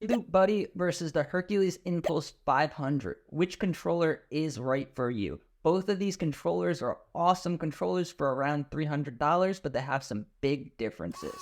Reloop Buddy versus the Hercules Impulse 500. Which controller is right for you? Both of these controllers are awesome controllers for around $300, but they have some big differences.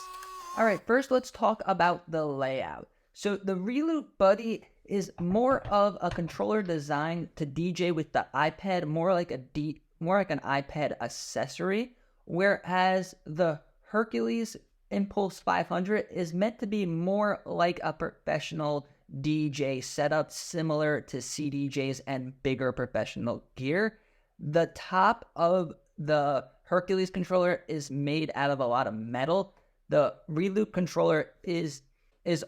All right, first let's talk about the layout. So the Reloop Buddy is more of a controller designed to DJ with the iPad, more like an iPad accessory, whereas the Hercules Impulse 500 is meant to be more like a professional DJ setup, similar to CDJs and bigger professional gear. The top of the Hercules controller is made out of a lot of metal. The Reloop controller is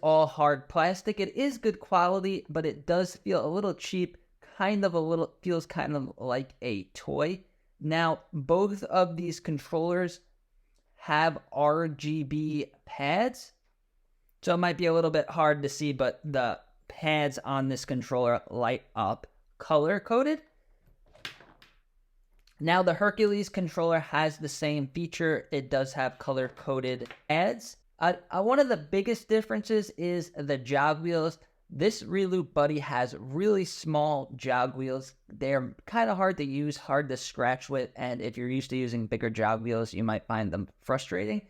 all hard plastic. It is good quality, but it does feel a little cheap, feels kind of like a toy. Now, both of these controllers have RGB pads, so it might be a little bit hard to see, but the pads on this controller light up color-coded. Now, the Hercules controller has the same feature. It does have color-coded pads. One of the biggest differences is the jog wheels. This Reloop Buddy has really small jog wheels. They're kind of hard to use, hard to scratch with, and if you're used to using bigger jog wheels, you might find them frustrating.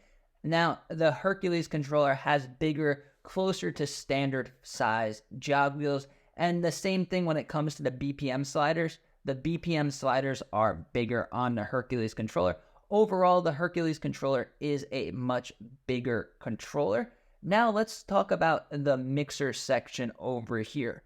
Now, the Hercules controller has bigger, closer to standard size jog wheels, and the same thing when it comes to the BPM sliders. The BPM sliders are bigger on the Hercules controller. Overall, the Hercules controller is a much bigger controller. Now let's talk about the mixer section over here.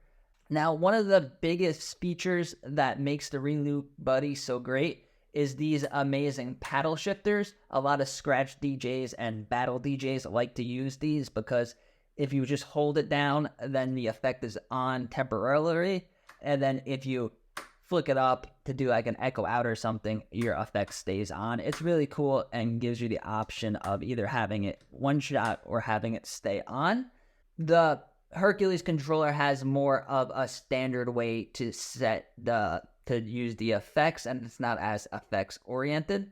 Now, one of the biggest features that makes the Reloop Buddy so great is these amazing paddle shifters. A lot of scratch DJs and battle DJs like to use these because if you just hold it down, then the effect is on temporarily. And then if you flick it up to do like an echo out or something, your effect stays on. It's really cool and gives you the option of either having it one shot or having it stay on. The Hercules controller has more of a standard way to use the effects, and it's not as effects oriented.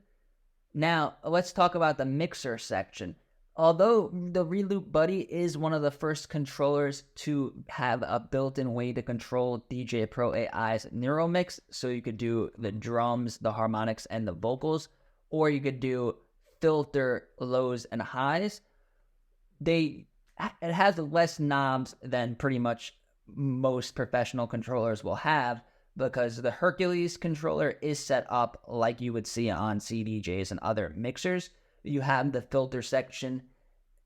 Now, let's talk about the mixer section. Although the Reloop Buddy is one of the first controllers to have a built-in way to control Djay Pro AI's Neural Mix, so you could do the drums, the harmonics, and the vocals, or you could do filter lows and highs. It has less knobs than pretty much most professional controllers will have, because the Hercules controller is set up like you would see on CDJs and other mixers. You have the filter section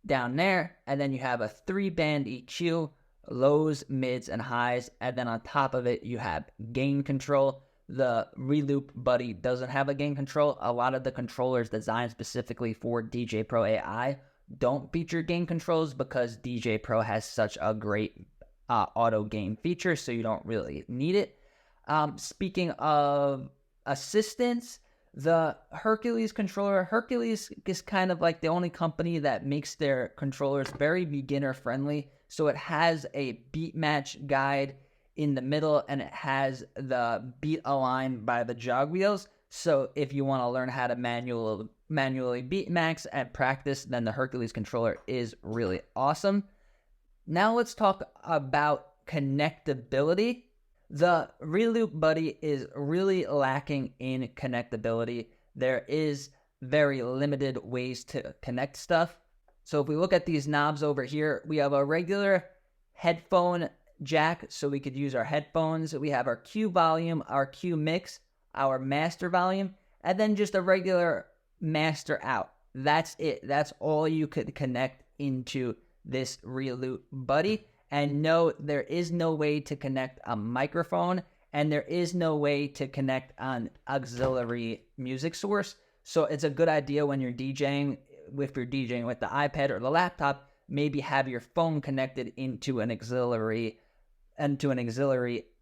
down there, and then you have a 3-band EQ, lows, mids, and highs, and then on top of it, you have gain control. The Reloop Buddy doesn't have a gain control. A lot of the controllers designed specifically for Djay Pro AI don't feature gain controls because Djay Pro has such a great auto gain feature, so you don't really need it. Speaking of assistance, the Hercules controller, Hercules is kind of like the only company that makes their controllers very beginner friendly. So it has a beat match guide in the middle, and it has the beat aligned by the jog wheels. So if you want to learn how to manually beat max and practice, then the Hercules controller is really awesome. Now let's talk about connectability. The Reloop Buddy is really lacking in connectability. There is very limited ways to connect stuff. So if we look at these knobs over here, we have a regular headphone jack, so we could use our headphones. We have our Q volume, our Q mix, our master volume, and then just a regular master out. That's it. That's all you could connect into this Reloop Buddy. And no, there is no way to connect a microphone, and there is no way to connect an auxiliary music source. So it's a good idea when you're DJing, if you're DJing with the iPad or the laptop, maybe have your phone connected into an auxiliary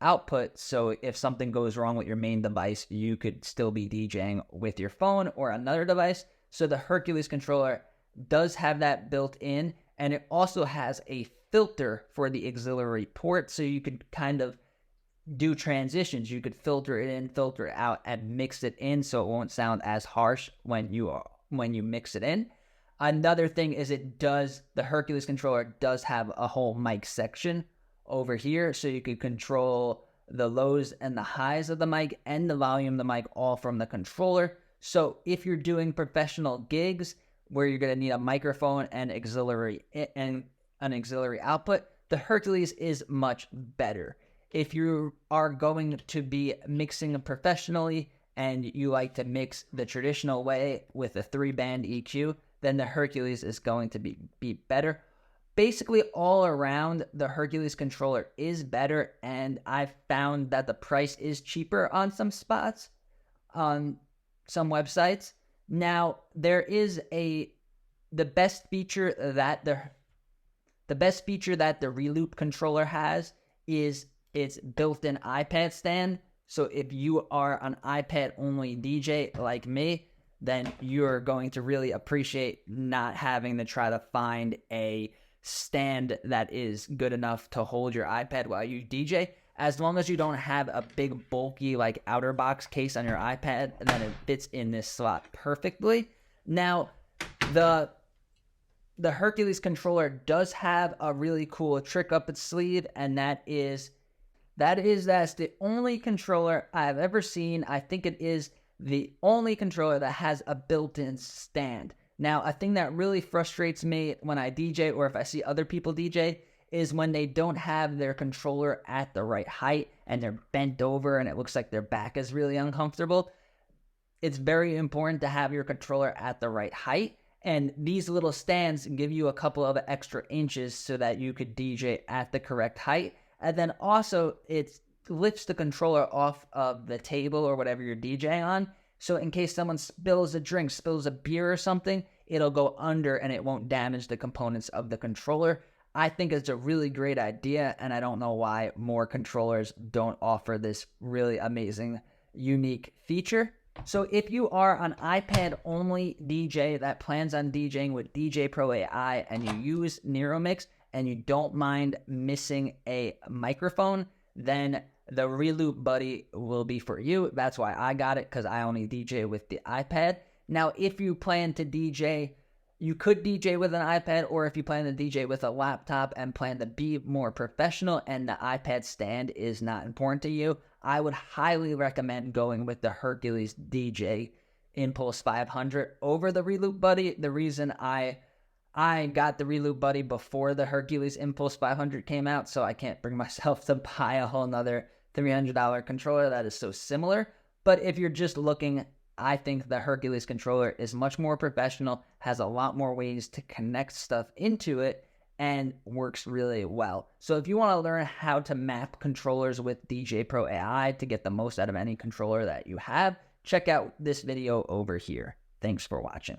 output. So if something goes wrong with your main device, you could still be DJing with your phone or another device. So the Hercules controller does have that built in, and it also has a filter for the auxiliary port, so you could kind of do transitions. You could filter it in, filter it out, and mix it in so it won't sound as harsh when you mix it in. Another thing is the Hercules controller does have a whole mic section over here, so you can control the lows and the highs of the mic and the volume of the mic all from the controller. So if you're doing professional gigs where you're going to need a microphone and an auxiliary output, the Hercules is much better. If you are going to be mixing professionally and you like to mix the traditional way with a 3-band EQ, then the Hercules is going to be better. Basically, all around, the Hercules controller is better, and I've found that the price is cheaper on some spots, on some websites. Now, there is the best feature that the Reloop controller has is its built-in iPad stand. So if you are an iPad-only DJ like me, then you're going to really appreciate not having to try to find a stand that is good enough to hold your iPad while you DJ. As long as you don't have a big bulky like outer box case on your iPad, then it fits in this slot perfectly. Now, the Hercules controller does have a really cool trick up its sleeve, and that's the only controller I've ever seen. I think it is the only controller that has a built-in stand. Now, a thing that really frustrates me when I DJ or if I see other people DJ is when they don't have their controller at the right height and they're bent over and it looks like their back is really uncomfortable. It's very important to have your controller at the right height, and these little stands give you a couple of extra inches so that you could DJ at the correct height. And then also, it lifts the controller off of the table or whatever you're DJing on. So in case someone spills a beer or something, it'll go under and it won't damage the components of the controller. I think it's a really great idea, and I don't know why more controllers don't offer this really amazing, unique feature. So if you are an iPad-only DJ that plans on DJing with Djay Pro AI and you use NeuroMix and you don't mind missing a microphone, then the Reloop Buddy will be for you. That's why I got it, because I only DJ with the iPad. Now, if you plan to DJ, you could DJ with an iPad, or if you plan to DJ with a laptop and plan to be more professional and the iPad stand is not important to you, I would highly recommend going with the Hercules DJ Inpulse 500 over the Reloop Buddy. The reason I got the Reloop Buddy before the Hercules Inpulse 500 came out, so I can't bring myself to buy a whole nother $300 controller that is so similar. But if you're just looking, I think the Hercules controller is much more professional, has a lot more ways to connect stuff into it, and works really well. So if you want to learn how to map controllers with Djay Pro AI to get the most out of any controller that you have, check out this video over here. Thanks for watching.